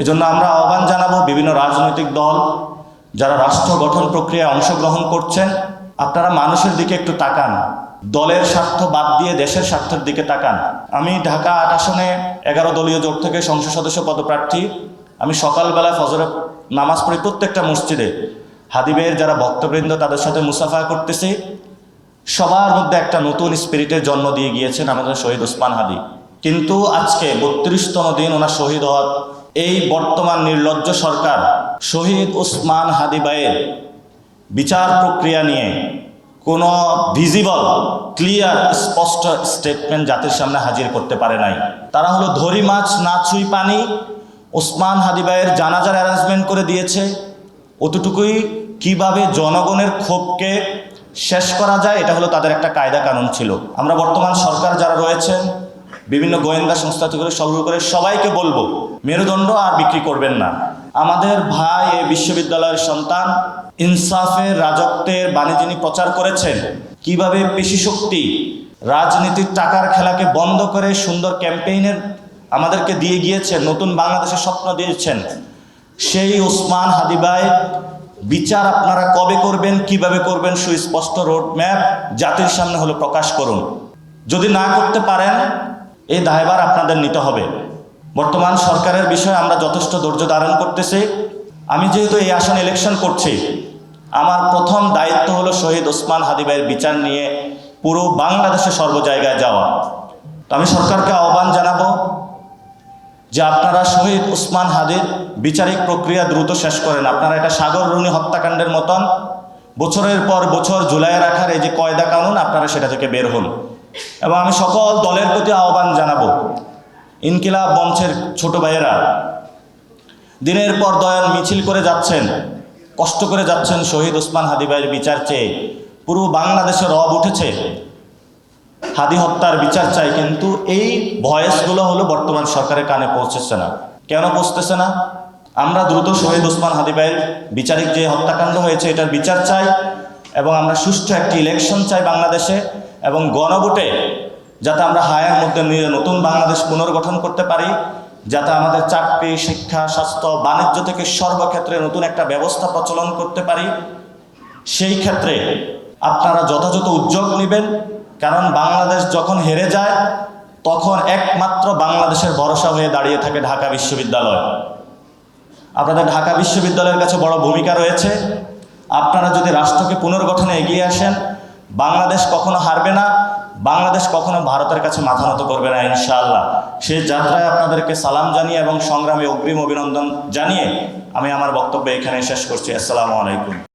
এজন্য আমরা আহ্বান জানাবো বিভিন্ন রাজনৈতিক দল যারা রাষ্ট্র গঠন প্রক্রিয়ায় অংশগ্রহণ করছেন, আপনারা মানুষের দিকে একটু তাকান, দলের স্বার্থ বাদ দিয়ে দেশের স্বার্থের দিকে তাকান। আমি ঢাকা ৮ আসনে 11 দলীয় জোট থেকে সংসদ সদস্য পদপ্রার্থী। আমি সকালবেলা ফজরের নামাজ পড়ি প্রত্যেকটা মসজিদে। হাদিবের যারা ভক্তবৃন্দ তাদের সাথে মুসাফা করতেছি। সবার মধ্যে একটা নতুন স্পিরিটের জন্ম দিয়ে গিয়েছেন আমাদের শহীদ ওসমান হাদি। কিন্তু আজকে 32তম দিন ওনার শহীদ হওয়ার এই বর্তমান নির্লজ্জ সরকার শহীদ ওসমান হাদি ভাইয়ের বিচার প্রক্রিয়া নিয়ে কোনো ভিজিবল ক্লিয়ার স্পষ্ট স্টেটমেন্ট জাতির সামনে হাজির করতে পারে নাই। তারা হলো ধরি মাছ না ছুঁই পানি। ওসমান হাদি ভাইয়ের জানাজার অ্যারেঞ্জমেন্ট করে দিয়েছে। অতটুকুই কিভাবে জনগণের ক্ষোভকে শেষ করা যায় এটা হলো তাদের একটা কায়দা কানুন ছিল। আমরা বর্তমান সরকার যারা রয়েছেন, বিভিন্ন গোয়েন্দা সংস্থা থেকে শুরু করে সবাইকে বলবো, মেরুদণ্ড আর বিক্রি করবেন না। আমাদের ভাই এই বিশ্ববিদ্যালয়ের সন্তান, ইনসাফের রাজত্বের বাণী যিনি প্রচার করেছেন, কিভাবে পেশি শক্তি রাজনীতির টাকার খেলাকে বন্ধ করে সুন্দর ক্যাম্পেইনের আমাদেরকে দিয়ে গিয়েছেন, নতুন বাংলাদেশের স্বপ্ন দিয়েছেন, সেই ওসমান হাদি ভাই বিচার আপনারা কবে করবেন, কিভাবে করবেন, সুস্পষ্ট রোডম্যাপ জাতির সামনে হলো প্রকাশ করুন। যদি না করতে পারেন এই দায়ভার আপনাদের নিতে হবে। বর্তমান সরকারের বিষয়ে আমরা যথেষ্ট ধৈর্য ধারণ করতেছি। আমি যেহেতু এই আসনে ইলেকশন করছি, আমার প্রথম দায়িত্ব হলো শহীদ ওসমান হাদি ভাইয়ের বিচার নিয়ে পুরো বাংলাদেশে সর্ব জায়গায় যাওয়া। তো আমি সরকারকে আহ্বান জানাবো যে আপনারা শহীদ ওসমান হাদির বিচারিক প্রক্রিয়া দ্রুত শেষ করেন। আপনারা এটা সাগর রুনি হত্যাকাণ্ডের মতন বছরের পর বছর ঝুলাইয়ে রাখার এই যে কয়দা কানুন, আপনারা সেটা থেকে বের হন। এবং আমি সকল দলের প্রতি আহ্বান জানাবো, ইনকিলাব মঞ্চের ছোট ভাইয়েরা দিনের পর দয়াল মিছিল করে যাচ্ছেন, কষ্ট করে যাচ্ছেন শহীদ ওসমান হাদি ভাইয়ের বিচার চেয়ে। পুরো বাংলাদেশে রব উঠেছে, হাদি হত্যার বিচার চাই, কিন্তু এই ভয়েসগুলো হলো বর্তমান সরকারের কানে পৌঁছেছে না। কেন পৌঁছতেছে না? আমরা দ্রুত শহীদ ওসমান হাদি ভাইয়ের বিচারিক যে হত্যাকাণ্ড হয়েছে এটার বিচার চাই, এবং আমরা সুষ্ঠু একটি ইলেকশন চাই বাংলাদেশে, এবং গণভোটে যাতে আমরা হায়ের মধ্যে নিয়ে নতুন বাংলাদেশ পুনর্গঠন করতে পারি, যাতে আমাদের চাকরি, শিক্ষা, স্বাস্থ্য, বাণিজ্য থেকে সর্বক্ষেত্রে নতুন একটা ব্যবস্থা প্রচলন করতে পারি। সেই ক্ষেত্রে আপনারা যথাযথ উদ্যোগ নেবেন, কারণ বাংলাদেশ যখন হেরে যায় তখন একমাত্র বাংলাদেশের ভরসা হয়ে দাঁড়িয়ে থাকে ঢাকা বিশ্ববিদ্যালয়। আপনাদের ঢাকা বিশ্ববিদ্যালয়ের কাছে বড় ভূমিকা রয়েছে। আপনারা যদি রাষ্ট্রকে পুনর্গঠনে এগিয়ে আসেন, বাংলাদেশ কখনো হারবে না, বাংলাদেশ কখনো ভারতের কাছে মাথা নত করবে না ইনশাআল্লাহ। সেই যাত্রায় আপনাদেরকে সালাম জানিয়ে এবং সংগ্রামে অগ্রিম অভিনন্দন জানিয়ে আমি আমার বক্তব্য এখানে শেষ করছি। আসসালামু আলাইকুম।